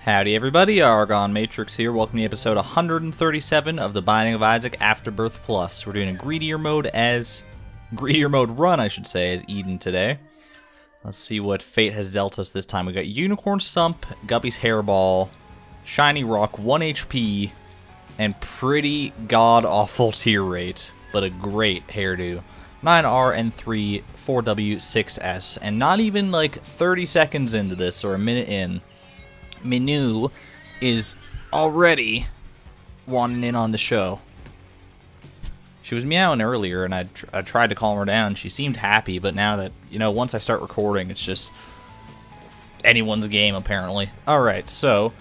Howdy everybody, ArgonMatrix here. Welcome to episode 137 of The Binding of Isaac Afterbirth Plus. We're doing a greedier mode run, I should say, as Eden today. Let's see what fate has dealt us this time. We got Unicorn Stump, Guppy's Hairball, Shiny Rock, 1 HP, and pretty god-awful tier rate, but a great hairdo. 9R and 3, 4W, 6S, and not even like 30 seconds into this, or a minute in, Meow is already wanting in on the show. She was meowing earlier, and I tried to calm her down. She seemed happy, but now that, you know, once I start recording, it's just anyone's game, apparently. Alright, so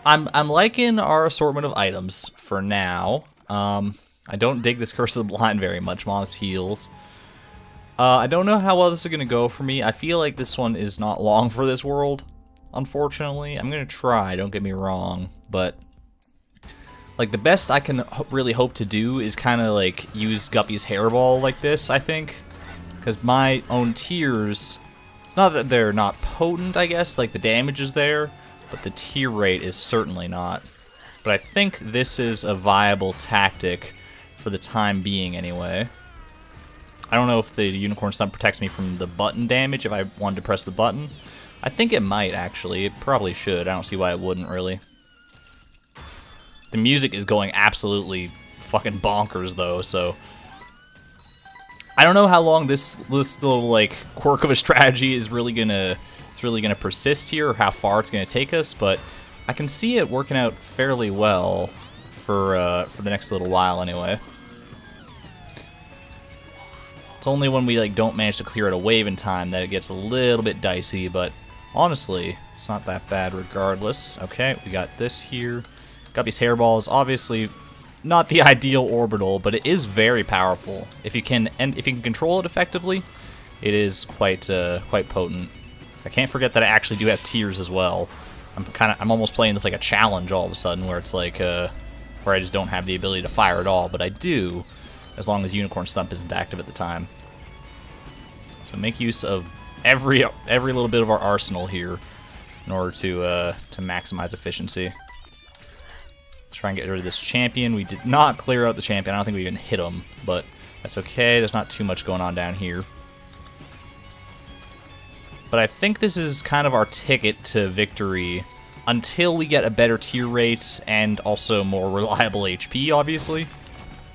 I'm liking our assortment of items for now. I don't dig this Curse of the Blind very much. Mom's heals. I don't know how well this is going to go for me. I feel like this one is not long for this world, unfortunately. I'm going to try, don't get me wrong, but like the best I can really hope to do is kind of like use Guppy's Hairball like this, I think. Because my own tiers, it's not that they're not potent, I guess, like the damage is there, but the tier rate is certainly not. But I think this is a viable tactic for the time being anyway. I don't know if the Unicorn Stump protects me from the button damage if I wanted to press the button. I think it might, actually. It probably should. I don't see why it wouldn't, really. The music is going absolutely fucking bonkers, though, so I don't know how long this little, like, quirk of a strategy is really gonna persist here, or how far it's gonna take us, but I can see it working out fairly well for the next little while, anyway. It's only when we, like, don't manage to clear out a wave in time that it gets a little bit dicey, but honestly, it's not that bad regardless. Okay, we got this here. Guppy's Hairball is obviously not the ideal orbital, but it is very powerful. If you can control it effectively, it is quite potent. I can't forget that I actually do have tiers as well. I'm almost playing this like a challenge all of a sudden, where it's like where I just don't have the ability to fire at all, but I do, as long as Unicorn Stump isn't active at the time. So make use of every little bit of our arsenal here in order to maximize efficiency. Let's try and get rid of this champion. We did not clear out the champion. I don't think we even hit him, but that's okay. There's not too much going on down here. But I think this is kind of our ticket to victory until we get a better tier rate and also more reliable HP, obviously.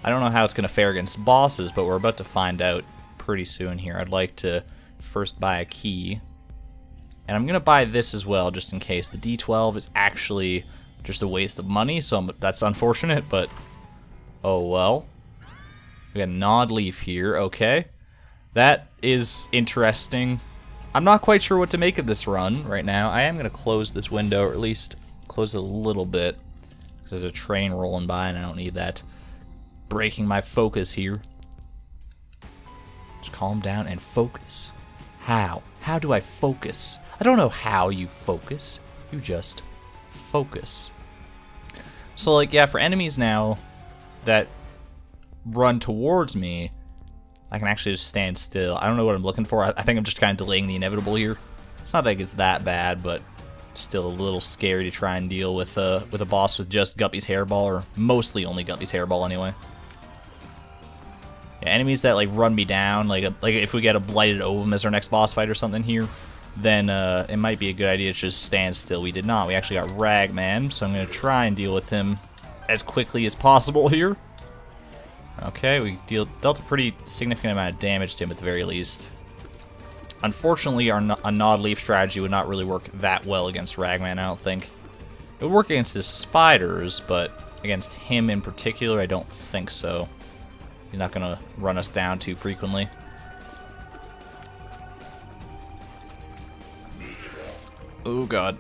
I don't know how it's going to fare against bosses, but we're about to find out pretty soon here. I'd like to first buy a key. And I'm going to buy this as well, just in case. The D12 is actually just a waste of money, so that's unfortunate, but oh well. We got a Nod Leaf here, okay. That is interesting. I'm not quite sure what to make of this run right now. I am going to close this window, or at least close it a little bit. There's a train rolling by, and I don't need that breaking my focus here. Just calm down and focus. How? How do I focus? I don't know how you focus. You just focus. So, like, yeah, for enemies now that run towards me, I can actually just stand still. I don't know what I'm looking for. I think I'm just kind of delaying the inevitable here. It's not like it's that bad, but it's still a little scary to try and deal with a boss with just Guppy's Hairball, or mostly only Guppy's Hairball anyway. Yeah, enemies that like run me down, like if we get a Blighted Ovum as our next boss fight or something here, then it might be a good idea to just stand still. We did not. We actually got Ragman, so I'm going to try and deal with him as quickly as possible here. Okay, we dealt a pretty significant amount of damage to him at the very least. Unfortunately, a Nod Leaf strategy would not really work that well against Ragman, I don't think. It would work against his spiders, but against him in particular, I don't think so. He's not going to run us down too frequently. Oh god.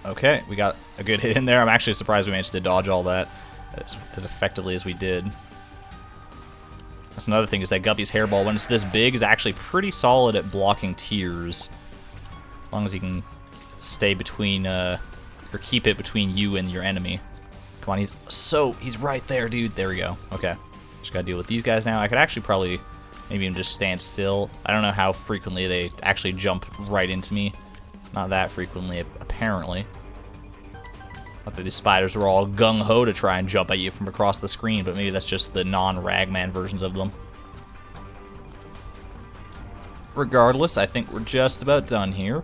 Okay, we got a good hit in there. I'm actually surprised we managed to dodge all that as effectively as we did. That's another thing, is that Guppy's Hairball, when it's this big, is actually pretty solid at blocking tiers. As long as you can stay between, or keep it between you and your enemy. Come on, he's right there, dude. There we go. Okay. Just gotta deal with these guys now. I could actually probably maybe even just stand still. I don't know how frequently they actually jump right into me. Not that frequently, apparently. I thought these spiders were all gung-ho to try and jump at you from across the screen, but maybe that's just the non-Ragman versions of them. Regardless, I think we're just about done here.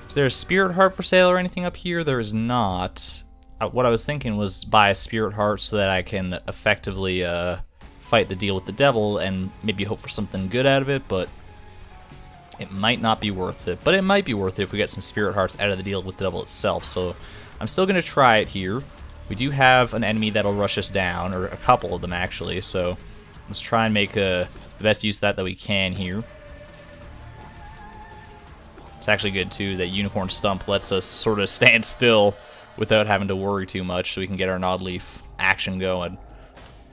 Is there a Spirit Heart for sale or anything up here? There is not. What I was thinking was buy a Spirit Heart so that I can effectively fight the deal with the devil and maybe hope for something good out of it, but it might not be worth it. But it might be worth it if we get some Spirit Hearts out of the deal with the devil itself, so I'm still going to try it here. We do have an enemy that'll rush us down, or a couple of them actually, so let's try and make the best use of that we can here. It's actually good too that Unicorn Stump lets us sort of stand still without having to worry too much, so we can get our Nod Leaf action going.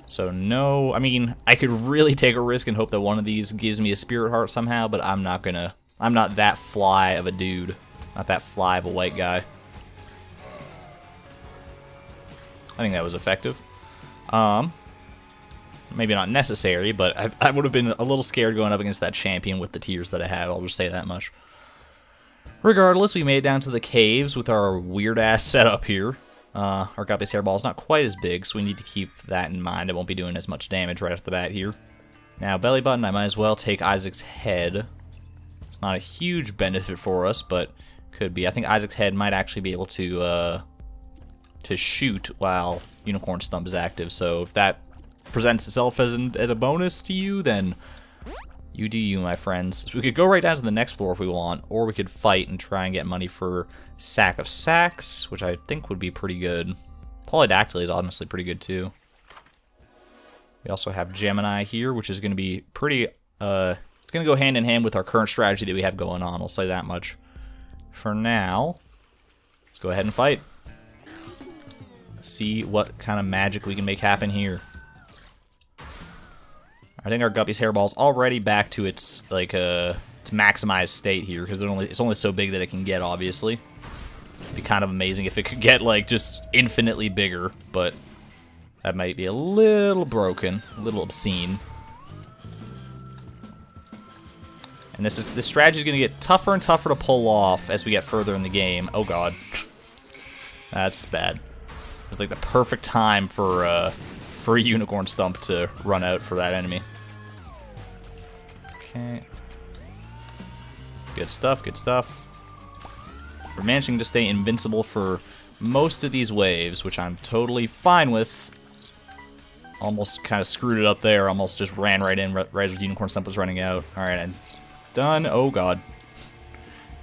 So no, I mean, I could really take a risk and hope that one of these gives me a Spirit Heart somehow, but I'm not gonna. I'm not that fly of a dude. Not that fly of a white guy. I think that was effective. Maybe not necessary, but I would have been a little scared going up against that champion with the tears that I have, I'll just say that much. Regardless, we made it down to the caves with our weird-ass setup here. Our Guppy's hairball is not quite as big, so we need to keep that in mind. It won't be doing as much damage right off the bat here. Now, belly button, I might as well take Isaac's head. It's not a huge benefit for us, but could be. I think Isaac's head might actually be able to shoot while Unicorn Stump is active, so if that presents itself as a bonus to you, then you do you, my friends. So we could go right down to the next floor if we want, or we could fight and try and get money for Sack of Sacks, which I think would be pretty good. Polydactyly is honestly pretty good too. We also have Gemini here, which is going to be pretty, it's going to go hand in hand with our current strategy that we have going on, I'll say that much. For now, let's go ahead and fight. See what kind of magic we can make happen here. I think our Guppy's hairball's already back to its its maximized state here, because it's only so big that it can get, obviously. It'd be kind of amazing if it could get like just infinitely bigger, but that might be a little broken, a little obscene. And this strategy is going to get tougher and tougher to pull off as we get further in the game. Oh god. That's bad. It was like the perfect time for a Unicorn Stump to run out for that enemy. Okay. Good stuff, good stuff. We're managing to stay invincible for most of these waves, which I'm totally fine with. Almost kind of screwed it up there. Almost just ran right in right as Unicorn Stump was running out. Alright, I'm done. Oh god.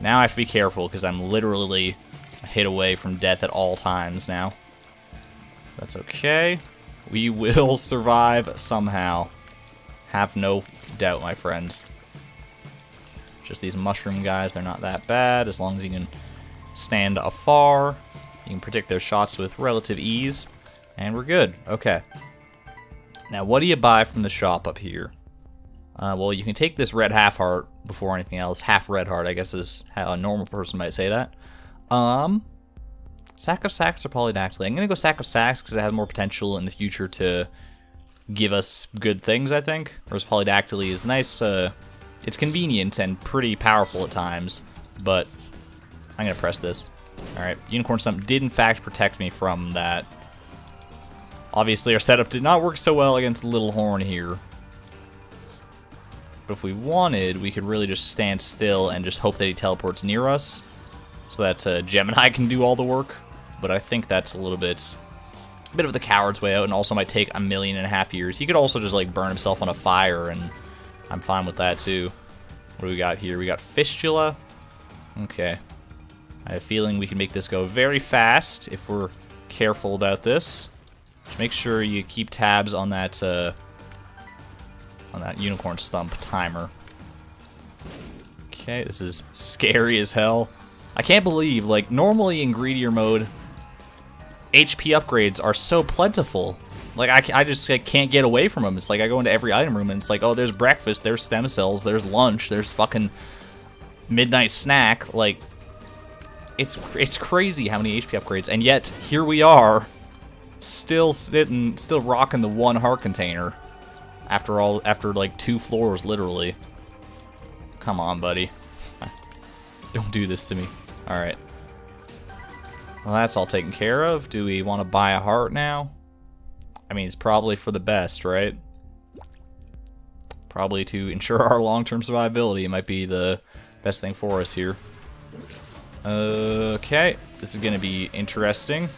Now I have to be careful because I'm literally a hit away from death at all times now. That's okay. We will survive somehow. Have no doubt, my friends. Just these mushroom guys, they're not that bad. As long as you can stand afar, you can predict their shots with relative ease, and we're good. Okay. Now, what do you buy from the shop up here? Well, you can take this red half heart before anything else. Half red heart, I guess, is how a normal person might say that. Sack of Sacks or Polydactyly? I'm going to go Sack of Sacks because it has more potential in the future to give us good things, I think. Whereas Polydactyly is nice. It's convenient and pretty powerful at times, but I'm going to press this. Alright, Unicorn Stump did in fact protect me from that. Obviously, our setup did not work so well against Little Horn here. But if we wanted, we could really just stand still and just hope that he teleports near us so that Gemini can do all the work. But I think that's a bit of the coward's way out, and also might take 1.5 million years. He could also just like burn himself on a fire, and I'm fine with that too. What do we got here? We got Fistula. Okay. I have a feeling we can make this go very fast if we're careful about this. Just make sure you keep tabs on that Unicorn Stump timer. Okay, this is scary as hell. I can't believe, like, normally in greedier mode, HP upgrades are so plentiful. Like, I just can't get away from them. It's like I go into every item room and it's like, oh, there's breakfast, there's stem cells, there's lunch, there's fucking midnight snack. Like, it's crazy how many HP upgrades, and yet here we are, still rocking the 1 heart container after like 2 floors, literally. Come on, buddy. Don't do this to me. Alright. Well, that's all taken care of. Do we want to buy a heart now? I mean, it's probably for the best, right? Probably to ensure our long-term survivability. It might be the best thing for us here. Okay, this is going to be interesting.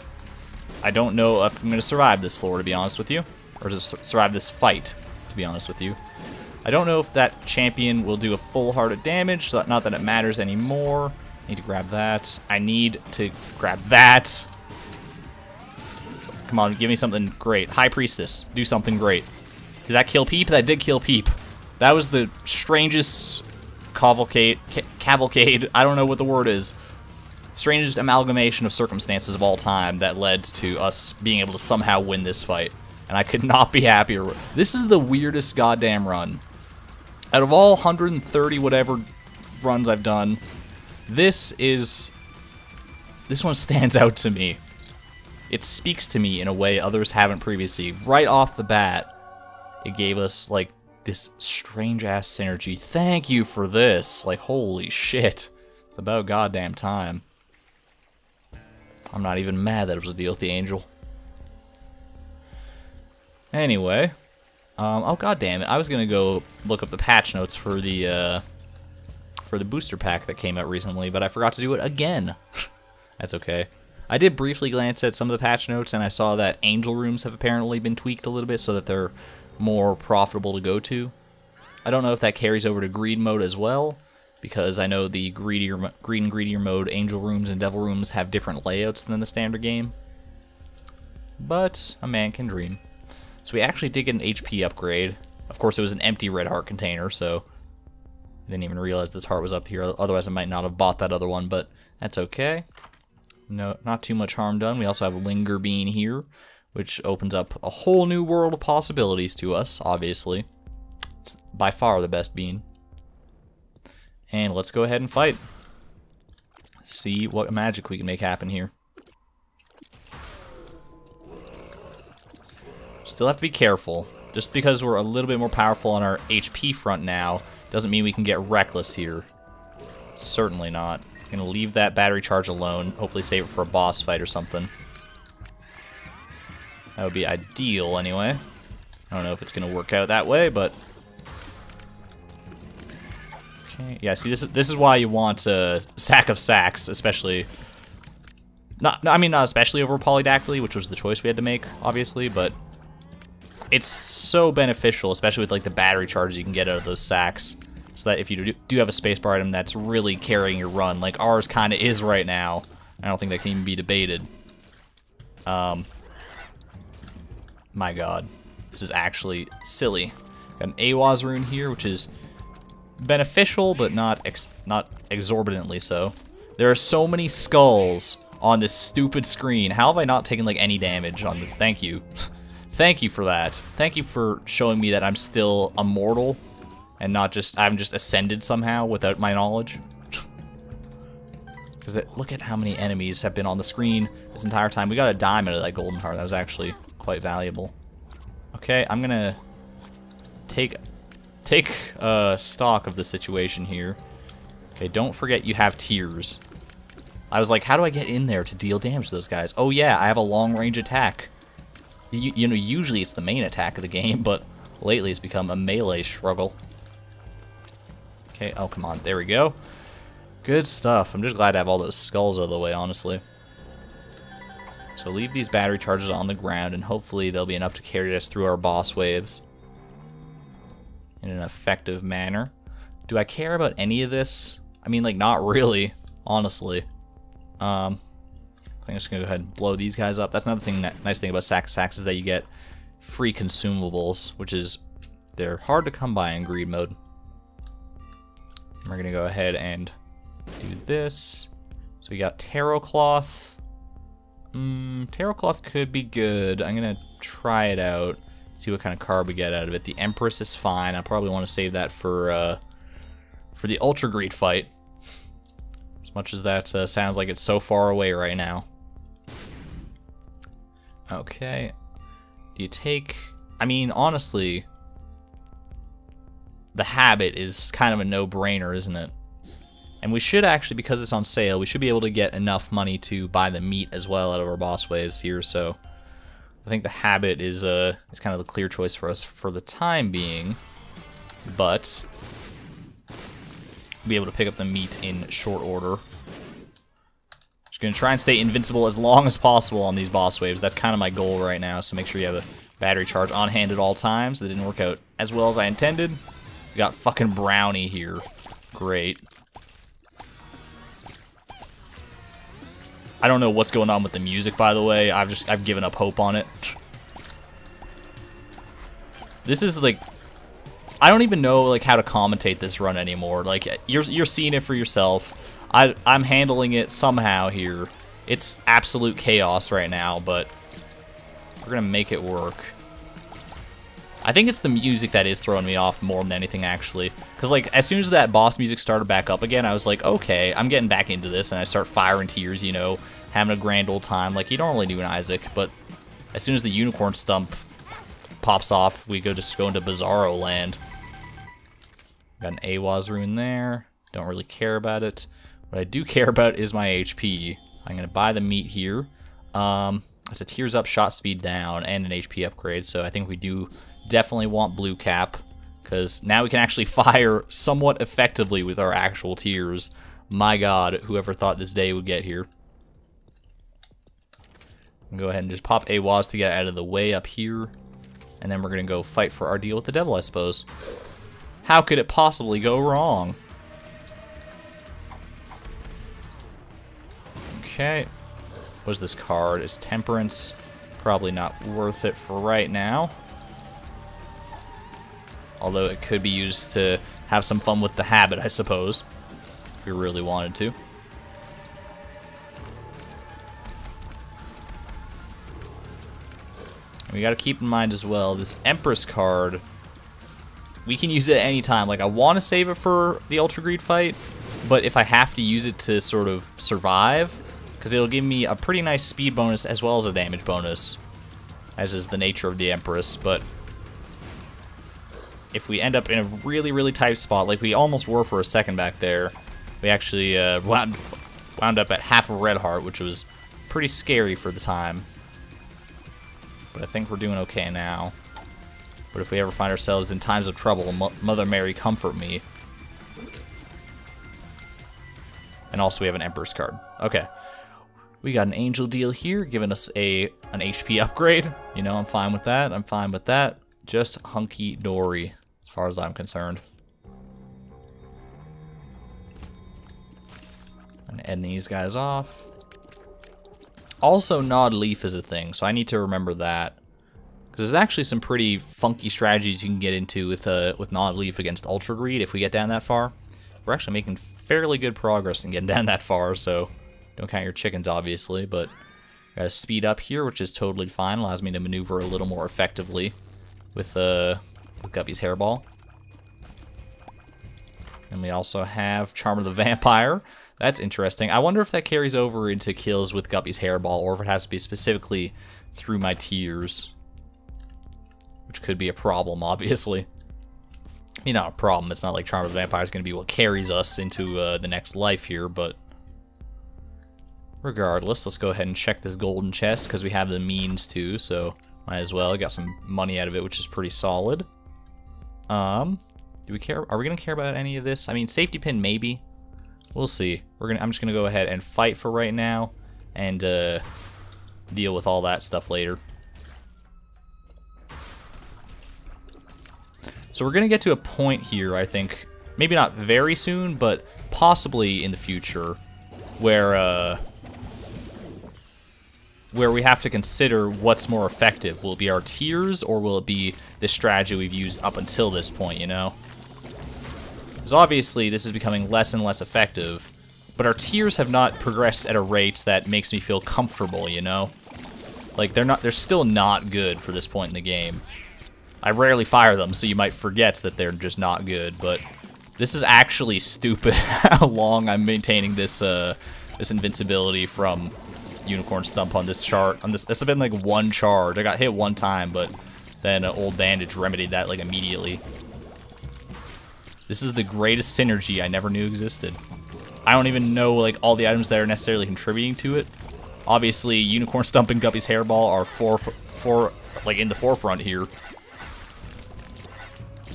I don't know if I'm going to survive this floor, to be honest with you. Or just survive this fight, to be honest with you. I don't know if that champion will do a full heart of damage, so not that it matters anymore. Need to grab that. I need to grab that. Come on, give me something great. High Priestess, do something great. Did that kill Peep? That did kill Peep. That was the strangest cavalcade, I don't know what the word is. Strangest amalgamation of circumstances of all time that led to us being able to somehow win this fight. And I could not be happier. This is the weirdest goddamn run. Out of all 130 whatever runs I've done, this one stands out to me. It speaks to me in a way others haven't previously. Right off the bat, it gave us, like, this strange-ass synergy. Thank you for this. Like, holy shit. It's about goddamn time. I'm not even mad that it was a deal with the angel. Anyway. Oh, goddamn it. I was gonna go look up the patch notes for the booster pack that came out recently, but I forgot to do it again. That's okay. I did briefly glance at some of the patch notes, and I saw that angel rooms have apparently been tweaked a little bit so that they're more profitable to go to. I don't know if that carries over to greed mode as well, because I know the greed and greedier mode angel rooms and devil rooms have different layouts than the standard game. But a man can dream. So we actually did get an HP upgrade. Of course, it was an empty red heart container, so I didn't even realize this heart was up here. Otherwise, I might not have bought that other one, but that's okay. No, not too much harm done. We also have a Linger Bean here, which opens up a whole new world of possibilities to us, obviously. It's by far the best bean. And let's go ahead and fight. See what magic we can make happen here. Still have to be careful. Just because we're a little bit more powerful on our HP front now, doesn't mean we can get reckless here. Certainly not. I'm gonna leave that battery charge alone. Hopefully save it for a boss fight or something. That would be ideal anyway. I don't know if it's gonna work out that way, but okay. Yeah, see, this is why you want a sack of sacks, especially. Not especially over polydactyly, which was the choice we had to make, obviously, but it's so beneficial, especially with like the battery charges you can get out of those sacks. So that if you do have a spacebar item that's really carrying your run, like ours kind of is right now, I don't think that can even be debated. My god. This is actually silly. Got an Awaz rune here, which is beneficial, but not exorbitantly so. There are so many skulls on this stupid screen. How have I not taken like any damage on this? Thank you. Thank you for that. Thank you for showing me that I'm still immortal and not just, I'm just ascended somehow without my knowledge. Because look at how many enemies have been on the screen this entire time. We got a diamond of that golden heart. That was actually quite valuable. Okay, I'm gonna take stock of the situation here. Okay, don't forget you have tears. I was like, how do I get in there to deal damage to those guys? Oh yeah, I have a long-range attack. You know, usually it's the main attack of the game, but lately it's become a melee struggle. Okay, oh come on, there we go. Good stuff. I'm just glad to have all those skulls out of the way, honestly. So leave these battery charges on the ground, and hopefully they'll be enough to carry us through our boss waves in an effective manner. Do I care about any of this? I mean, like, not really, honestly. I think I'm just gonna go ahead and blow these guys up. That's another thing, nice thing about sacks is that you get free consumables, which is, they're hard to come by in greed mode. We're gonna go ahead and do this. So we got Tarot Cloth. Tarot Cloth could be good. I'm gonna try it out, see what kind of card we get out of it. The Empress is fine. I probably want to save that for the Ultra Greed fight. As much as that sounds like it's so far away right now. Okay. Do you take... I mean, honestly, the habit is kind of a no-brainer, isn't it? And we should actually, because it's on sale, we should be able to get enough money to buy the meat as well out of our boss waves here. So I think the habit is kind of the clear choice for us for the time being. But we'll be able to pick up the meat in short order. Just going to try and stay invincible as long as possible on these boss waves. That's kind of my goal right now, so make sure you have a battery charge on hand at all times. That didn't work out as well as I intended. We got fucking Brownie here. Great. I don't know what's going on with the music, by the way. I've given up hope on it. This is like, I don't even know like how to commentate this run anymore. Like you're seeing it for yourself. I'm handling it somehow here. It's absolute chaos right now, but we're gonna make it work. I think it's the music that is throwing me off more than anything, actually. Because, like, as soon as that boss music started back up again, I was like, okay, I'm getting back into this, and I start firing tears, you know, having a grand old time like you normally do in Isaac. But as soon as the unicorn stump pops off, we just go into Bizarro land. Got an Awaz rune there. Don't really care about it. What I do care about is my HP. I'm going to buy the meat here. It's a tears up, shot speed down, and an HP upgrade, so I think we do definitely want blue cap, because now we can actually fire somewhat effectively with our actual tears. My god, whoever thought this day would get here. I'm gonna go ahead and just pop Awaz to get out of the way up here, and then we're gonna go fight for our deal with the devil, I suppose. How could it possibly go wrong? Okay. What's this card? It's Temperance. Probably not worth it for right now. Although it could be used to have some fun with the habit, I suppose. If we really wanted to. And we gotta keep in mind as well, this Empress card, we can use it at any time. Like, I want to save it for the Ultra Greed fight, but if I have to use it to sort of survive, because it'll give me a pretty nice speed bonus as well as a damage bonus, as is the nature of the Empress. But if we end up in a really, really tight spot, like we almost were for a second back there, we actually wound up at half a red heart, which was pretty scary for the time. But I think we're doing okay now. But if we ever find ourselves in times of trouble, Mother Mary, comfort me. And also we have an Empress card. Okay. We got an angel deal here, giving us an HP upgrade. You know, I'm fine with that. I'm fine with that. Just hunky-dory, as far as I'm concerned. And end these guys off. Also, Gnawed Leaf is a thing, so I need to remember that. Because there's actually some pretty funky strategies you can get into with Gnawed Leaf against Ultra Greed if we get down that far. We're actually making fairly good progress in getting down that far, so don't count your chickens, obviously. But got a speed up here, which is totally fine. Allows me to maneuver a little more effectively with Guppy's Hairball. And we also have Charm of the Vampire. That's interesting. I wonder if that carries over into kills with Guppy's Hairball, or if it has to be specifically through my tears. Which could be a problem, obviously. I mean, not a problem. It's not like Charm of the Vampire is going to be what carries us into the next life here, but regardless, let's go ahead and check this golden chest, because we have the means to, so might as well. Got some money out of it, which is pretty solid. Do we care? Are we going to care about any of this? I mean, safety pin, maybe. We'll see. I'm just going to go ahead and fight for right now, and deal with all that stuff later. So we're going to get to a point here, I think, maybe not very soon, but possibly in the future, where we have to consider what's more effective. Will it be our tears, or will it be the strategy we've used up until this point, you know? Because obviously this is becoming less and less effective, but our tears have not progressed at a rate that makes me feel comfortable, you know? Like, they're still not good for this point in the game. I rarely fire them, so you might forget that they're just not good, but this is actually stupid how long I'm maintaining this this invincibility from Unicorn Stump on this chart. This has been like one charge. I got hit one time, but then Old Bandage remedied that like immediately. This is the greatest synergy I never knew existed. I don't even know like all the items that are necessarily contributing to it. Obviously, Unicorn Stump and Guppy's Hairball are like in the forefront here.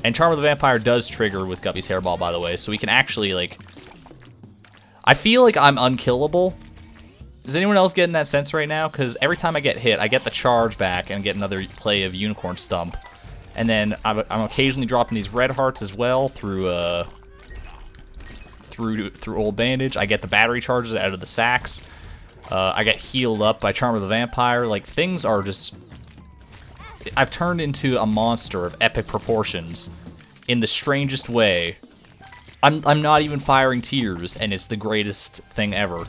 And Charm of the Vampire does trigger with Guppy's Hairball, by the way, so we can actually like. I feel like I'm unkillable. Is anyone else getting that sense right now? Because every time I get hit, I get the charge back and get another play of Unicorn Stump. And then I'm occasionally dropping these red hearts as well through Old Bandage. I get the battery charges out of the sacks. I get healed up by Charm of the Vampire. Like, things are just... I've turned into a monster of epic proportions in the strangest way. I'm not even firing tears, and it's the greatest thing ever.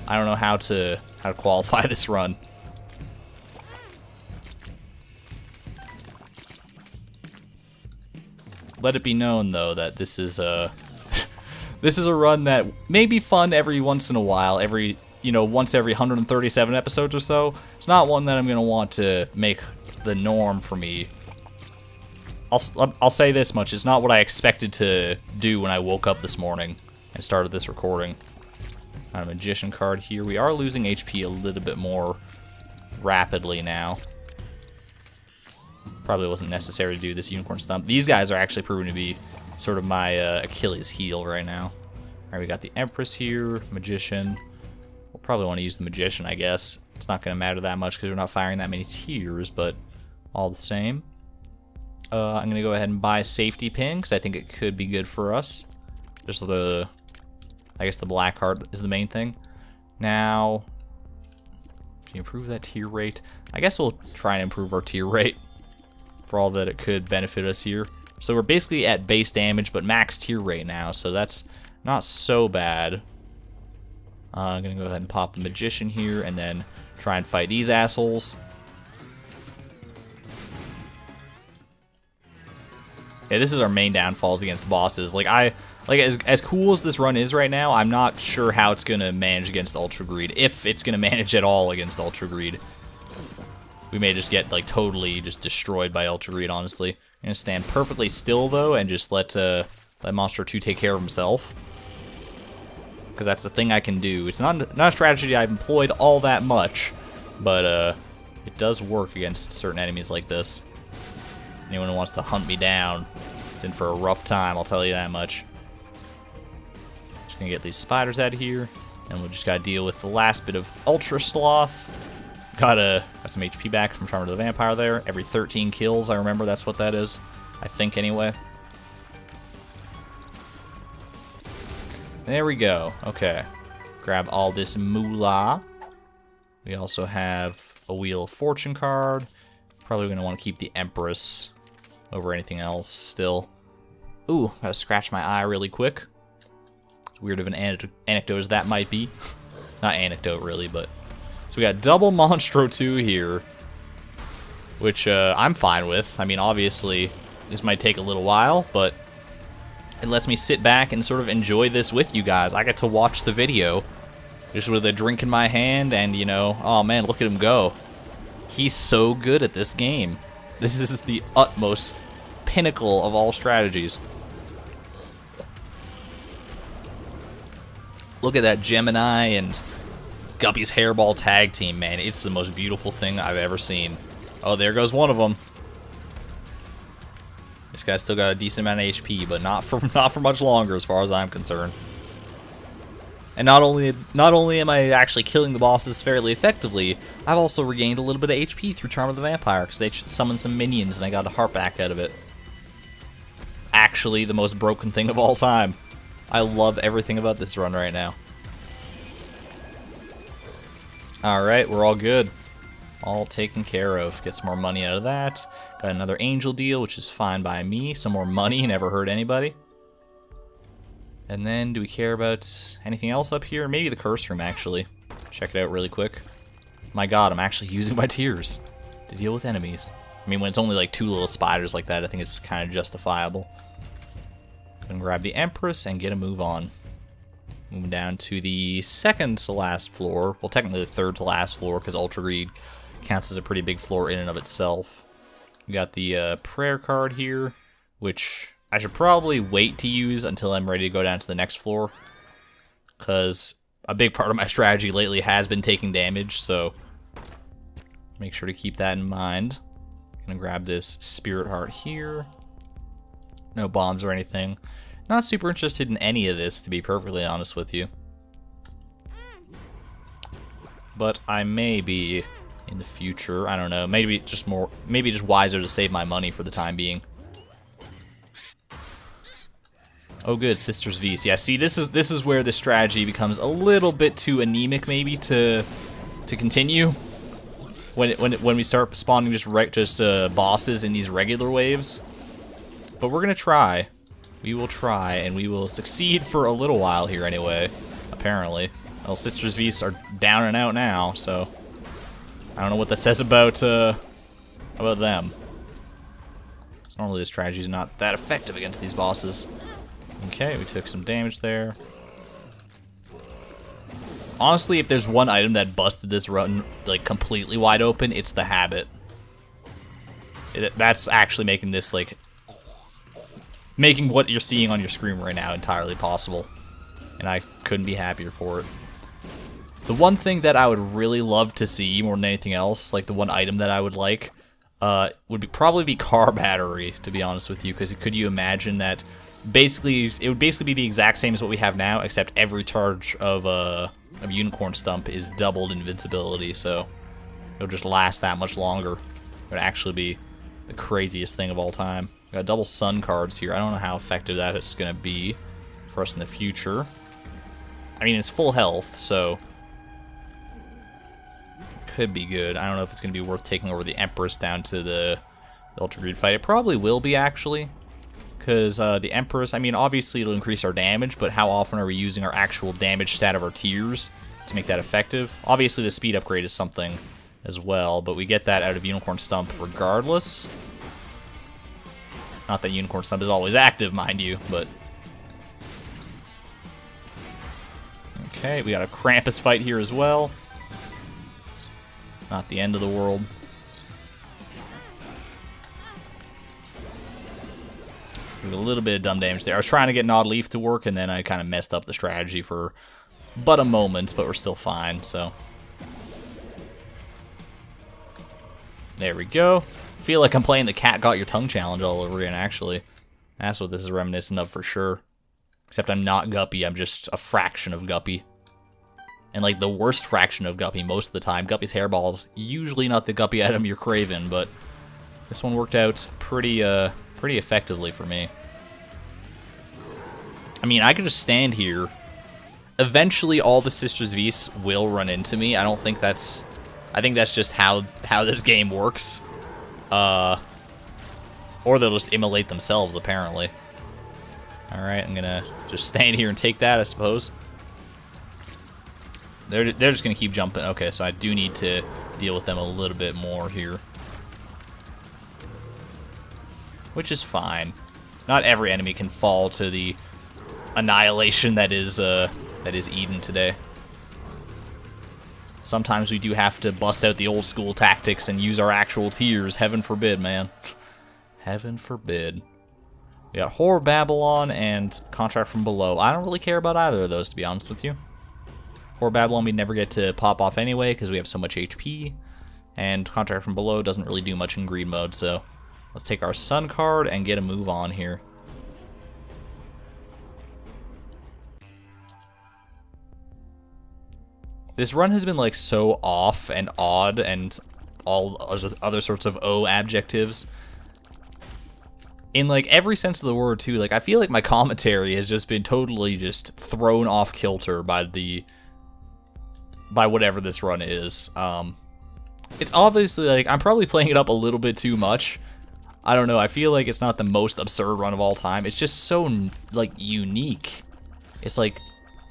I don't know how to qualify this run. Let it be known, though, that this is a this is a run that may be fun every once in a while, once every 137 episodes or so. It's not one that I'm gonna want to make the norm for me. I'll say this much: it's not what I expected to do when I woke up this morning and started this recording. Got a Magician card here. We are losing HP a little bit more rapidly now. Probably wasn't necessary to do this Unicorn Stump. These guys are actually proving to be sort of my Achilles heel right now. Alright, we got the Empress here, Magician. We'll probably want to use the Magician, I guess. It's not going to matter that much because we're not firing that many tears, but all the same. I'm going to go ahead and buy a safety pin because I think it could be good for us. Just I guess the black heart is the main thing. Now, can you improve that tier rate? I guess we'll try and improve our tier rate for all that it could benefit us here. So we're basically at base damage, but max tier rate now, so that's not so bad. I'm going to go ahead and pop the Magician here and then try and fight these assholes. Yeah, this is our main downfalls against bosses. Like as cool as this run is right now, I'm not sure how it's gonna manage against Ultra Greed, if it's gonna manage at all against Ultra Greed. We may just get like totally just destroyed by Ultra Greed. Honestly, I'm gonna stand perfectly still though and just let Monster 2 take care of himself, because that's the thing I can do. It's not a strategy I've employed all that much, but it does work against certain enemies like this. Anyone who wants to hunt me down is in for a rough time, I'll tell you that much. Just gonna get these spiders out of here, and we'll just gotta deal with the last bit of Ultra Sloth. Got some HP back from Charmer the Vampire there. Every 13 kills, I remember that's what that is. I think, anyway. There we go. Okay. Grab all this moolah. We also have a Wheel of Fortune card. Probably gonna want to keep the Empress over anything else still. Ooh, gotta scratch my eye really quick. As weird of an anecdote as that might be. Not anecdote, really, but... So we got double Monstro 2 here, which I'm fine with. I mean, obviously, this might take a little while, but it lets me sit back and sort of enjoy this with you guys. I get to watch the video just with a drink in my hand and, oh man, look at him go. He's so good at this game. This is the utmost pinnacle of all strategies. Look at that Gemini and Guppy's Hairball tag team, man. It's the most beautiful thing I've ever seen. Oh, there goes one of them. This guy's still got a decent amount of HP, but not for much longer as far as I'm concerned. And not only am I actually killing the bosses fairly effectively, I've also regained a little bit of HP through Charm of the Vampire, because they summoned some minions and I got a heart back out of it. Actually, the most broken thing of all time. I love everything about this run right now. Alright, we're all good. All taken care of. Get some more money out of that. Got another angel deal, which is fine by me. Some more money, never hurt anybody. And then, do we care about anything else up here? Maybe the curse room, actually. Check it out really quick. My god, I'm actually using my tears to deal with enemies. I mean, when it's only like 2 little spiders like that, I think it's kind of justifiable. Gonna grab the Empress and get a move on. Moving down to the second to last floor. Well, technically the third to last floor, because Ultra Greed counts as a pretty big floor in and of itself. We got the prayer card here, which I should probably wait to use until I'm ready to go down to the next floor. because a big part of my strategy lately has been taking damage, so make sure to keep that in mind. Gonna grab this Spirit Heart here. No bombs or anything. Not super interested in any of this, to be perfectly honest with you. But I may be in the future. I don't know. Maybe just wiser to save my money for the time being. Oh, good, Sister's Vs. Yeah, see, this is where the strategy becomes a little bit too anemic, maybe, to continue. When we start spawning just bosses in these regular waves. But we're gonna try. We will try, and we will succeed for a little while here anyway. Apparently, well, Sister's Vs are down and out now, so I don't know what that says about them. So normally this strategy is not that effective against these bosses. Okay, we took some damage there. Honestly, if there's one item that busted this run like completely wide open, it's the habit. That's actually making this making what you're seeing on your screen right now entirely possible. And I couldn't be happier for it. The one thing that I would really love to see more than anything else, like the one item that I would like, would probably be car battery, to be honest with you, because could you imagine that it would basically be the exact same as what we have now, except every charge of Unicorn Stump is doubled invincibility, so it'll just last that much longer. It would actually be the craziest thing of all time. Got double sun cards here. I don't know how effective that is going to be for us in the future. I mean, it's full health, so could be good. I don't know if it's going to be worth taking over the Empress down to the Ultra Greed fight. It probably will be, actually. Because the Empress, I mean, obviously it'll increase our damage, but how often are we using our actual damage stat of our tiers to make that effective? Obviously the speed upgrade is something as well, but we get that out of Unicorn Stump regardless. Not that Unicorn Stump is always active, mind you, but... Okay, we got a Krampus fight here as well. Not the end of the world. A little bit of dumb damage there. I was trying to get Gnawed Leaf to work, and then I kind of messed up the strategy for but a moment, but we're still fine, so. There we go. Feel like I'm playing the Cat Got Your Tongue challenge all over again, actually. That's what this is reminiscent of for sure. Except I'm not Guppy, I'm just a fraction of Guppy. And like the worst fraction of Guppy most of the time. Guppy's Hairball's usually not the Guppy item you're craving, but this one worked out pretty effectively for me. I mean, I could just stand here. Eventually, all the Sisters Vs will run into me. I don't think that's... I think that's just how this game works. Or they'll just immolate themselves, apparently. Alright, I'm gonna just stand here and take that, I suppose. They're just gonna keep jumping. Okay, so I do need to deal with them a little bit more here. Which is fine. Not every enemy can fall to the annihilation that is Eden today. Sometimes we do have to bust out the old school tactics and use our actual tiers. Heaven forbid, man. Heaven forbid. We got Horror Babylon and Contract from Below. I don't really care about either of those, to be honest with you. Horror Babylon we never get to pop off anyway because we have so much HP. And Contract from Below doesn't really do much in greed mode, so let's take our Sun card and get a move on here. This run has been like so off and odd and all other sorts of O adjectives. In like every sense of the word too. Like I feel like my commentary has just been totally just thrown off kilter by whatever this run is. It's obviously like I'm probably playing it up a little bit too much. I don't know. I feel like it's not the most absurd run of all time. It's just so like unique. It's like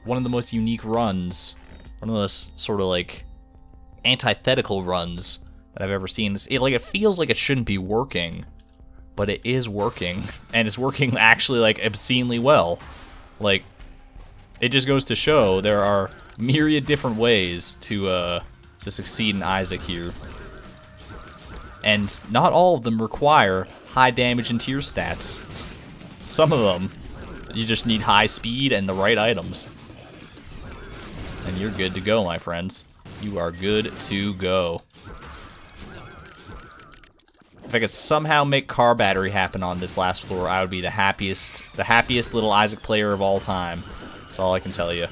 one of the most unique runs. One of those sort of like antithetical runs that I've ever seen. It feels like it shouldn't be working, but it is working, and it's working actually like obscenely well. Like it just goes to show there are myriad different ways to succeed in Isaac here, and not all of them require high damage and tier stats. Some of them you just need high speed and the right items. And you're good to go, my friends. You are good to go. If I could somehow make car battery happen on this last floor, I would be the happiest little Isaac player of all time. That's all I can tell you.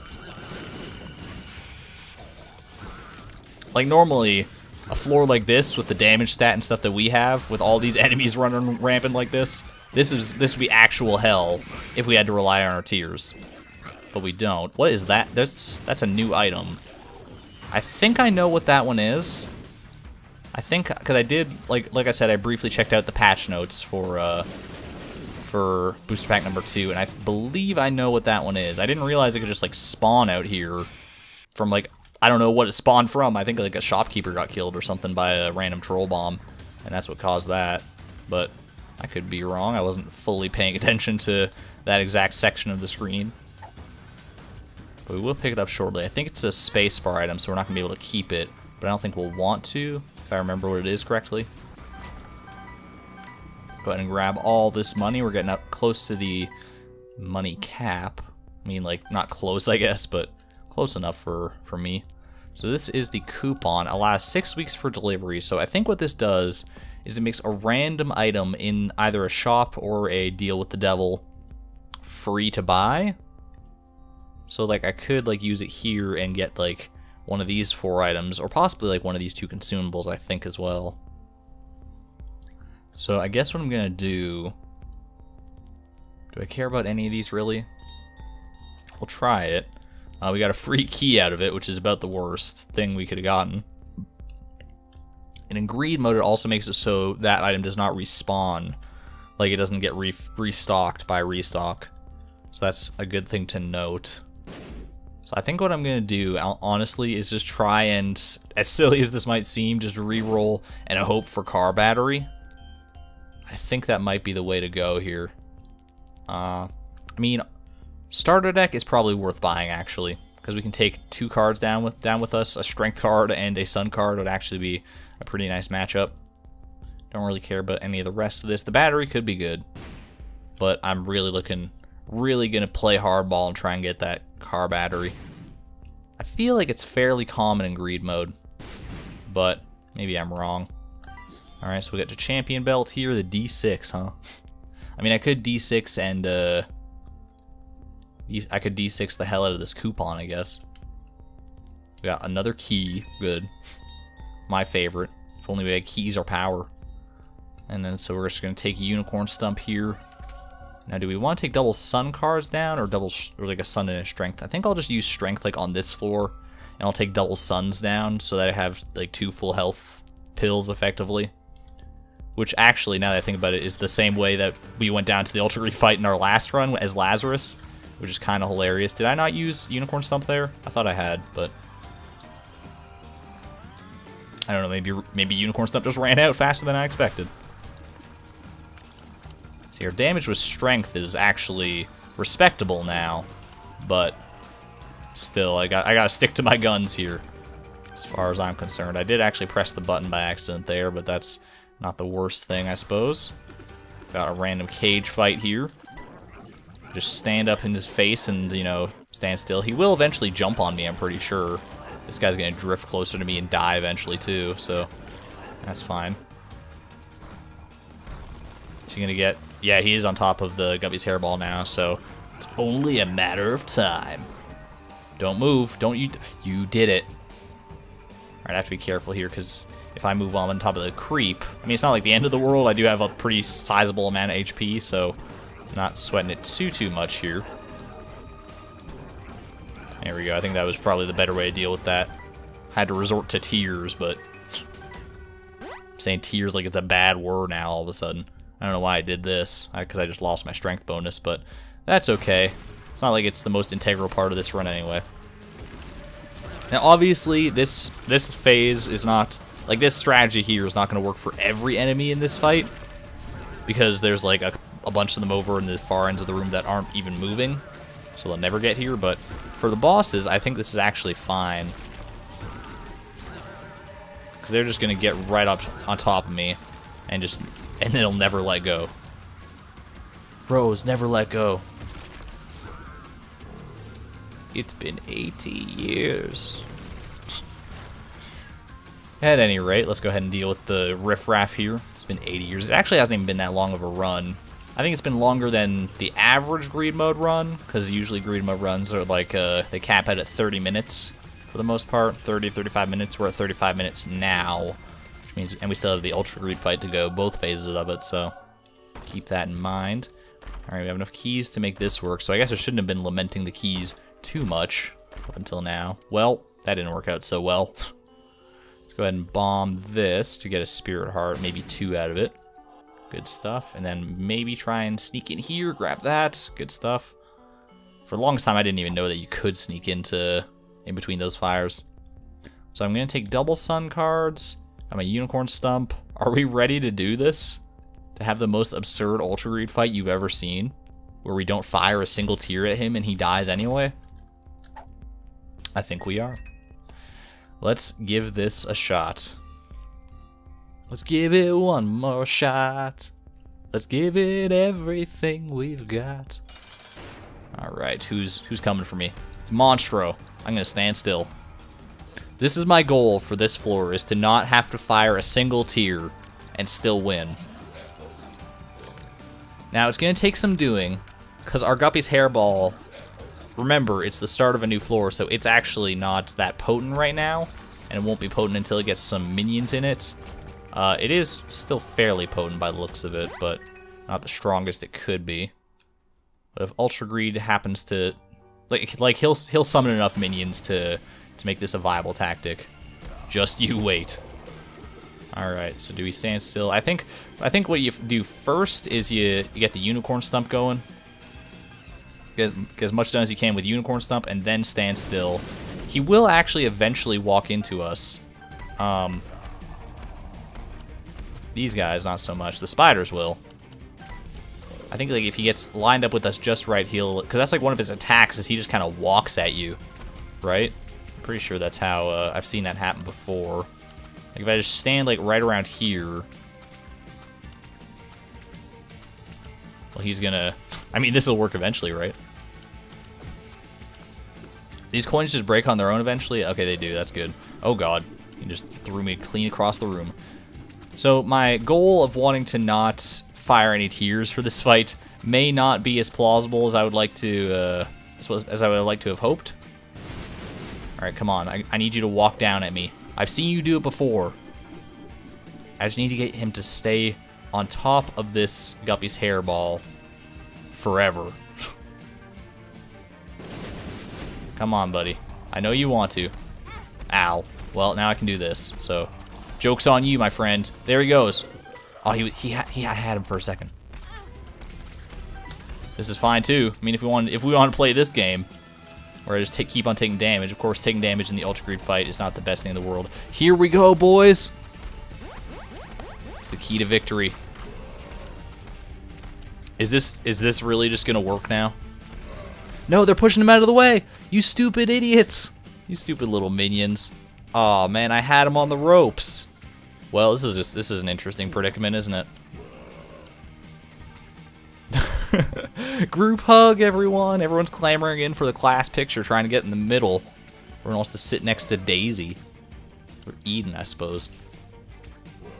Like, normally, a floor like this, with the damage stat and stuff that we have, with all these enemies running rampant like this would be actual hell if we had to rely on our tiers. But we don't. What is that? That's a new item. I think I know what that one is. I think, because I did, like I said, I briefly checked out the patch notes for Booster Pack number 2, and I believe I know what that one is. I didn't realize it could just, like, spawn out here from, like, I don't know what it spawned from. I think, like, a shopkeeper got killed or something by a random troll bomb, and that's what caused that. But I could be wrong. I wasn't fully paying attention to that exact section of the screen. But we will pick it up shortly. I think it's a spacebar item, so we're not going to be able to keep it, but I don't think we'll want to, if I remember what it is correctly. Go ahead and grab all this money. We're getting up close to the money cap. I mean, like, not close, I guess, but close enough for me. So this is the coupon. Allows 6 weeks for delivery. So I think what this does is it makes a random item in either a shop or a deal with the devil free to buy. So, like, I could, like, use it here and get, like, one of these 4 items, or possibly, like, one of these 2 consumables, I think, as well. So, I guess what I'm gonna do... Do I care about any of these, really? We'll try it. We got a free key out of it, which is about the worst thing we could have gotten. And in greed mode, it also makes it so that item does not respawn. Like, it doesn't get restocked by restock. So that's a good thing to note. So I think what I'm going to do, honestly, is just try and, as silly as this might seem, just re-roll and hope for car battery. I think that might be the way to go here. I mean, starter deck is probably worth buying, actually, because we can take 2 cards down with us. A strength card and a sun card would actually be a pretty nice matchup. Don't really care about any of the rest of this. The battery could be good, but I'm really going to play hardball and try and get that car battery. I feel like it's fairly common in greed mode, but maybe I'm wrong. Alright, so we got the champion belt here, the D6, huh? I mean, I could D6 and, I could D6 the hell out of this coupon, I guess. We got another key, good. My favorite. If only we had keys or power. And then, so we're just going to take a unicorn stump here. Now, do we want to take double sun cards down or or like a sun and a strength? I think I'll just use strength like on this floor, and I'll take double suns down so that I have like 2 full health pills effectively. Which actually, now that I think about it, is the same way that we went down to the Ultra Grief fight in our last run as Lazarus, which is kind of hilarious. Did I not use unicorn stump there? I thought I had, but I don't know. Maybe unicorn stump just ran out faster than I expected. See, our damage with strength is actually respectable now, but still, I gotta stick to my guns here, as far as I'm concerned. I did actually press the button by accident there, but that's not the worst thing, I suppose. Got a random cage fight here. Just stand up in his face and, you know, stand still. He will eventually jump on me, I'm pretty sure. This guy's gonna drift closer to me and die eventually, too, so that's fine. Is he gonna get... Yeah, he is on top of the Guppy's hairball now, so it's only a matter of time. Don't move. Don't you... You did it. Alright, I have to be careful here, because if I move on top of the creep... I mean, it's not like the end of the world. I do have a pretty sizable amount of HP, so I'm not sweating it too much here. There we go. I think that was probably the better way to deal with that. Had to resort to tears, but... I'm saying tears like it's a bad word now all of a sudden. I don't know why I did this, because I just lost my strength bonus, but that's okay. It's not like it's the most integral part of this run anyway. Now, obviously, this phase is not... Like, this strategy here is not going to work for every enemy in this fight, because there's, like, a bunch of them over in the far ends of the room that aren't even moving, so they'll never get here, but for the bosses, I think this is actually fine. Because they're just going to get right up on top of me, and they'll never let go. Rose, never let go. It's been 80 years. At any rate, let's go ahead and deal with the riffraff here. It's been 80 years. It actually hasn't even been that long of a run. I think it's been longer than the average greed mode run, because usually greed mode runs are like, they cap out at 30 minutes for the most part. 30, 35 minutes. We're at 35 minutes now, which means, and we still have the ultra greed fight to go, both phases of it, so keep that in mind. Alright, we have enough keys to make this work, so I guess I shouldn't have been lamenting the keys too much up until now. Well, that didn't work out so well. Let's go ahead and bomb this to get a spirit heart, maybe 2 out of it. Good stuff. And then maybe try and sneak in here, grab that. Good stuff. For the longest time, I didn't even know that you could sneak in between those fires. So I'm going to take double sun cards. I'm a unicorn stump. Are we ready to do this? To have the most absurd ultra greed fight you've ever seen? Where we don't fire a single tear at him and he dies anyway? I think we are. Let's give this a shot. Let's give it one more shot. Let's give it everything we've got. Alright, who's coming for me? It's Monstro. I'm gonna stand still. This is my goal for this floor, is to not have to fire a single tear and still win. Now, it's gonna take some doing, because our Guppy's hairball, remember, it's the start of a new floor, so it's actually not that potent right now, and it won't be potent until it gets some minions in it. It is still fairly potent by the looks of it, but not the strongest it could be. But if Ultra Greed happens to, like he'll summon enough minions to make this a viable tactic. Just you wait. All right, so do we stand still? I think what you do first is you get the Unicorn Stump going. Get as much done as you can with Unicorn Stump, and then stand still. He will actually eventually walk into us. These guys, not so much. The spiders will. I think like if he gets lined up with us just right, he'll... Because that's like one of his attacks, is he just kind of walks at you. Right? I'm pretty sure that's how... I've seen that happen before. Like if I just stand like right around here... Well, he's gonna... I mean, this will work eventually, right? These coins just break on their own eventually? Okay, they do. That's good. Oh, God. He just threw me clean across the room. So my goal of wanting to not fire any tears for this fight may not be as plausible as I would like to, as I would like to have hoped. All right, come on. I need you to walk down at me. I've seen you do it before. I just need to get him to stay on top of this Guppy's hairball forever. Come on, buddy. I know you want to. Ow. Well, now I can do this, so... Joke's on you, my friend. There he goes. Oh, I had him for a second. This is fine too. I mean, if we want to play this game, where I just keep on taking damage. Of course, taking damage in the Ultra Greed fight is not the best thing in the world. Here we go, boys. It's the key to victory. Is this really just gonna work now? No, they're pushing him out of the way. You stupid idiots. You stupid little minions. Oh man, I had him on the ropes. Well, this is an interesting predicament, isn't it? Group hug, everyone. Everyone's clamoring in for the class picture, trying to get in the middle. Everyone wants to sit next to Daisy. Or Eden, I suppose.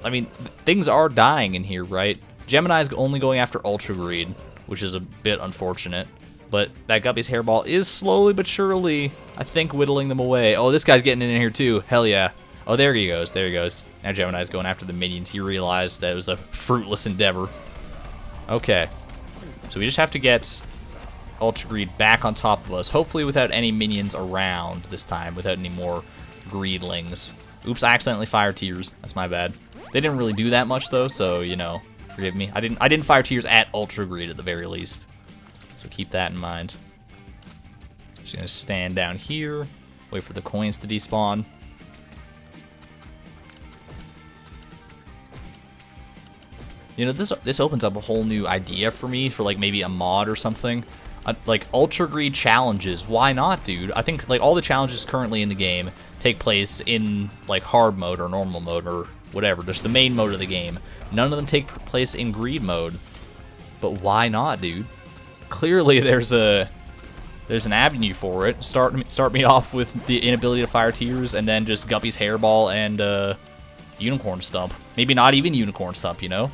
I mean, things are dying in here, right? Gemini's only going after Ultra Greed, which is a bit unfortunate. But that Guppy's hairball is slowly but surely, I think, whittling them away. Oh, this guy's getting in here too. Hell yeah. Oh, there he goes. There he goes. Now Gemini's going after the minions. He realized that it was a fruitless endeavor. Okay. So we just have to get Ultra Greed back on top of us. Hopefully without any minions around this time. Without any more Greedlings. Oops, I accidentally fired tears. That's my bad. They didn't really do that much though, so, you know, forgive me. I didn't fire tears at Ultra Greed at the very least. So keep that in mind. Just gonna stand down here. Wait for the coins to despawn. You know, this opens up a whole new idea for me for like maybe a mod or something. Like Ultra Greed challenges. Why not, dude? I think like all the challenges currently in the game take place in like hard mode or normal mode or whatever, just the main mode of the game. None of them take place in greed mode. But why not, dude? Clearly there's a there's an avenue for it. Start me off with the inability to fire tears, and then just Guppy's hairball and unicorn stump. Maybe not even unicorn stump, you know?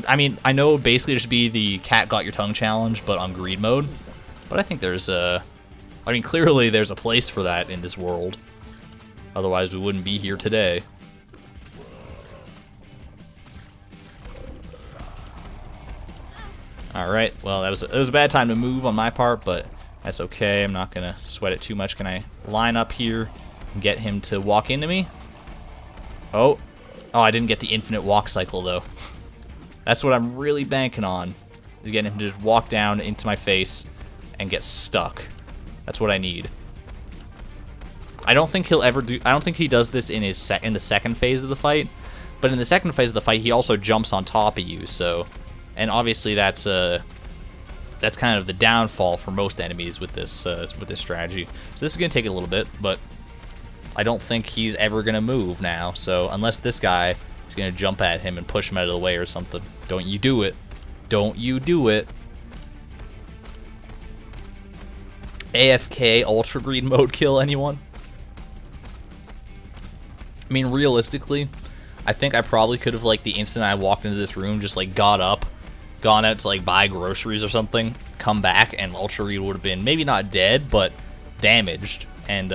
I mean, I know basically it should be the cat got your tongue challenge, but on greed mode. But I think there's I mean, clearly there's a place for that in this world. Otherwise, we wouldn't be here today. Alright, well, it was a bad time to move on my part, but that's okay. I'm not going to sweat it too much. Can I line up here and get him to walk into me? Oh, I didn't get the infinite walk cycle, though. That's what I'm really banking on, is getting him to just walk down into my face and get stuck. That's what I need. I don't think he'll ever do... I don't think he does this in his in the second phase of the fight, but in the second phase of the fight, he also jumps on top of you, so... And obviously that's kind of the downfall for most enemies with this strategy. So this is going to take a little bit, but I don't think he's ever going to move now. So unless this guy is going to jump at him and push him out of the way or something. Don't you do it. Don't you do it. AFK Ultra Greed mode kill anyone? I mean, realistically, I think I probably could have, like, the instant I walked into this room, just, like, got up, gone out to, like, buy groceries or something, come back, and Ultra Greed would have been maybe not dead, but damaged. And,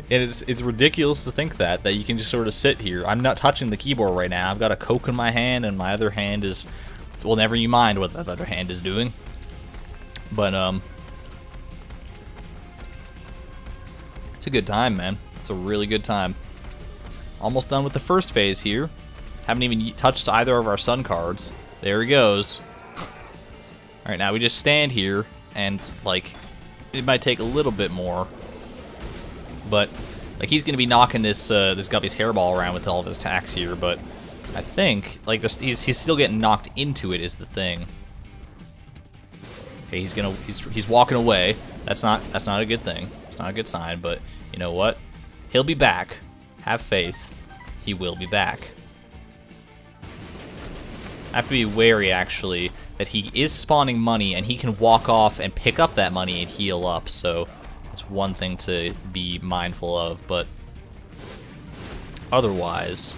it's ridiculous to think that you can just sort of sit here. I'm not touching the keyboard right now. I've got a Coke in my hand, and my other hand is, well, never you mind what that other hand is doing. But, it's a good time, man. It's a really good time. Almost done with the first phase here. Haven't even touched either of our sun cards. There he goes. Alright, now we just stand here, and, like, it might take a little bit more. But, like, he's going to be knocking this Guppy's hairball around with all of his attacks here, but I think, like, he's still getting knocked into it is the thing. Okay, he's walking away. That's not a good thing. It's not a good sign, but you know what? He'll be back. Have faith. He will be back. I have to be wary, actually, that he is spawning money, and he can walk off and pick up that money and heal up, so that's one thing to be mindful of, but otherwise,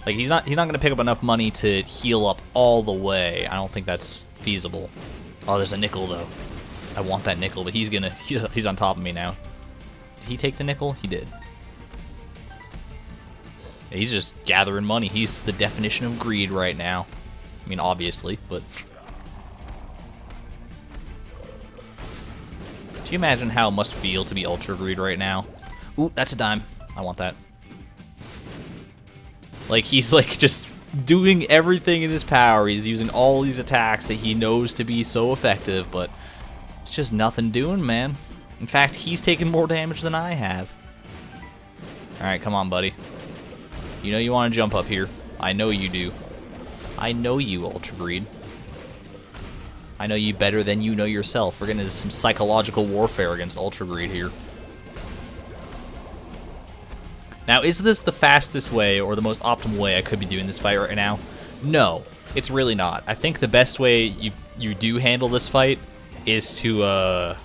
like, he's not going to pick up enough money to heal up all the way. I don't think that's feasible. Oh, there's a nickel, though. I want that nickel, but he's on top of me now. Did he take the nickel? He did. Yeah, he's just gathering money. He's the definition of greed right now. I mean, obviously, but... Do you imagine how it must feel to be Ultra Greed right now? Ooh, that's a dime. I want that. Like, he's, like, just doing everything in his power. He's using all these attacks that he knows to be so effective, but it's just nothing doing, man. In fact, he's taking more damage than I have. Alright, come on, buddy. You know you want to jump up here. I know you do. I know you, Ultra Greed. I know you better than you know yourself. We're getting into some psychological warfare against Ultra Greed here. Now, is this the fastest way or the most optimal way I could be doing this fight right now? No, it's really not. I think the best way you do handle this fight is to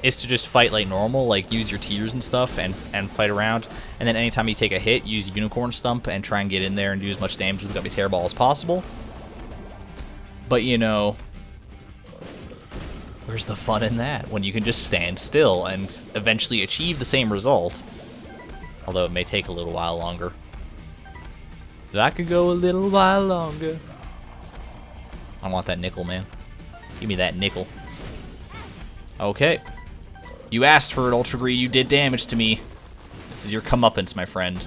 just fight like normal, like use your tears and stuff and fight around. And then anytime you take a hit, use Unicorn Stump and try and get in there and do as much damage with Guppy's hairball as possible. But, you know, where's the fun in that when you can just stand still and eventually achieve the same result? Although it may take a little while longer. That could go a little while longer. I want that nickel, man. Give me that nickel. Okay. You asked for it, Ultra Greed. You did damage to me. This is your comeuppance, my friend.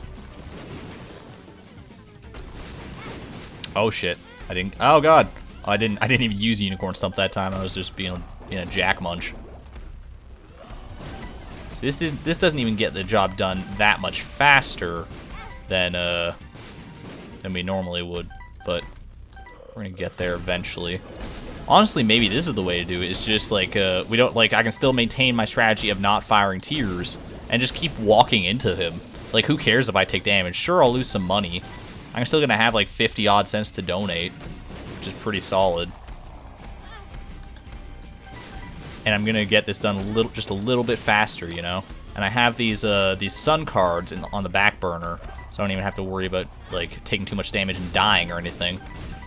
Oh shit! I didn't. Oh god! I didn't even use Unicorn Stump that time. I was just being a jack munch. So this doesn't even get the job done that much faster than we normally would, but we're gonna get there eventually. Honestly, maybe this is the way to do it. It's just like we don't like. I can still maintain my strategy of not firing tears and just keep walking into him. Like, who cares if I take damage? Sure, I'll lose some money, I'm still gonna have like 50 odd cents to donate, which is pretty solid. And I'm gonna get this done just a little bit faster, you know. And I have these sun cards on the back burner, so I don't even have to worry about like taking too much damage and dying or anything.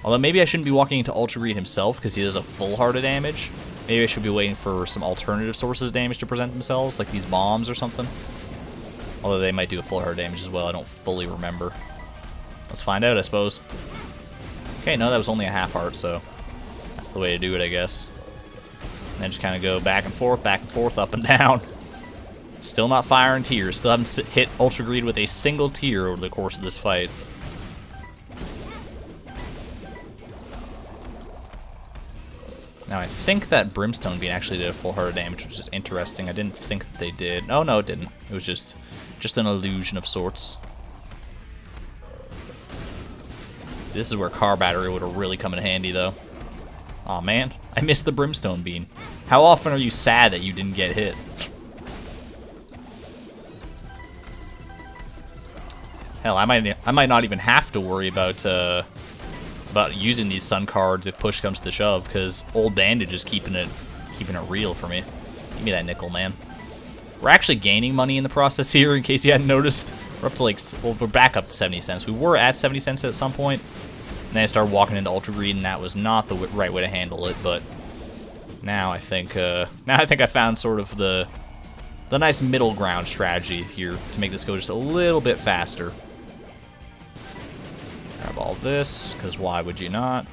Although maybe I shouldn't be walking into Ultra Greed himself because he does a full heart of damage. Maybe I should be waiting for some alternative sources of damage to present themselves, like these bombs or something. Although they might do a full heart of damage as well, I don't fully remember. Let's find out, I suppose. Okay, no, that was only a half heart, so that's the way to do it, I guess. And then just kind of go back and forth, up and down. Still not firing tears. Still haven't hit Ultra Greed with a single tear over the course of this fight. Now, I think that Brimstone Beam actually did a full heart of damage, which is interesting. I didn't think that they did. Oh, no, it didn't. It was just an illusion of sorts. This is where Car Battery would have really come in handy, though. Aw, man. I missed the Brimstone Beam. How often are you sad that you didn't get hit? Hell, I might not even have to worry about using these sun cards if push comes to shove, because Old Bandage is keeping it real for me. Give me that nickel, man. We're actually gaining money in the process here, in case you hadn't noticed. We're up to like, well, we're back up to 70 cents. We were at 70 cents at some point, and then I started walking into Ultra Greed, and that was not the right way to handle it. But now I think I found sort of the nice middle ground strategy here to make this go just a little bit faster. Grab all this, because why would you not?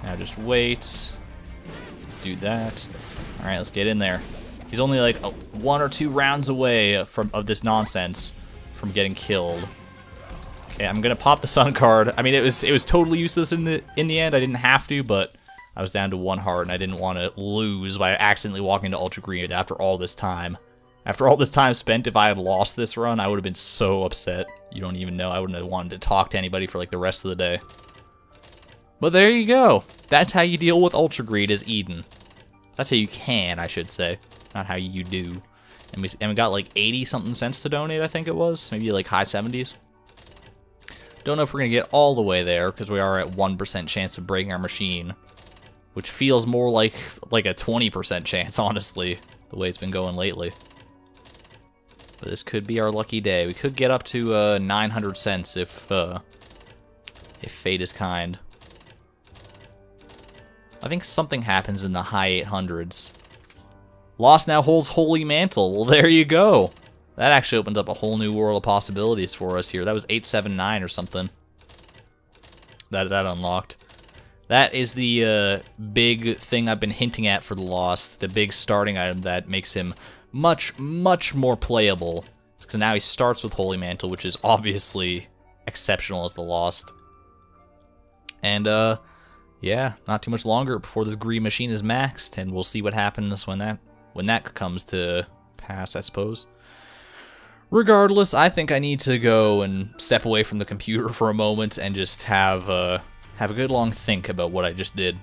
Now just wait. Do that. Alright, let's get in there. He's only like 1 or 2 rounds away of this nonsense from getting killed. Okay, I'm gonna pop the sun card. I mean, it was totally useless in the end. I didn't have to, but I was down to 1 heart, and I didn't want to lose by accidentally walking to Ultra Greed after all this time. After all this time spent, if I had lost this run, I would have been so upset. You don't even know. I wouldn't have wanted to talk to anybody for like the rest of the day. But there you go. That's how you deal with Ultra Greed, is Eden. That's how you can, I should say. Not how you do. And we got like 80-something cents to donate, I think it was. Maybe like high 70s. Don't know if we're going to get all the way there, because we are at 1% chance of breaking our machine. Which feels more like a 20% chance, honestly, the way it's been going lately. But this could be our lucky day. We could get up to 900 cents if fate is kind. I think something happens in the high 800s. Lost now holds Holy Mantle. Well, there you go. That actually opens up a whole new world of possibilities for us here. That was 879 or something. That unlocked. That is the big thing I've been hinting at for the Lost. The big starting item that makes him much, much more playable. Because now he starts with Holy Mantle, which is obviously exceptional as the Lost. And, yeah, not too much longer before this greed machine is maxed, and we'll see what happens when that comes to pass, I suppose. Regardless, I think I need to go and step away from the computer for a moment and just have a good long think about what I just did.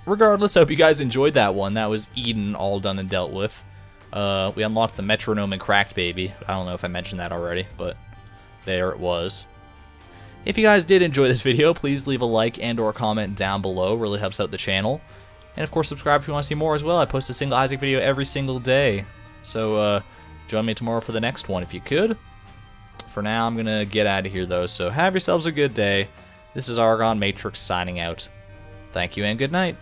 Regardless, I hope you guys enjoyed that one. That was Eden all done and dealt with. We unlocked the Metronome and Cracked Baby. I don't know if I mentioned that already, but there it was. If you guys did enjoy this video, please leave a like and or comment down below. It really helps out the channel. And of course, subscribe if you want to see more as well. I post a single Isaac video every single day. So join me tomorrow for the next one if you could. For now, I'm going to get out of here though, so have yourselves a good day. This is ArgonMatrix signing out. Thank you and good night.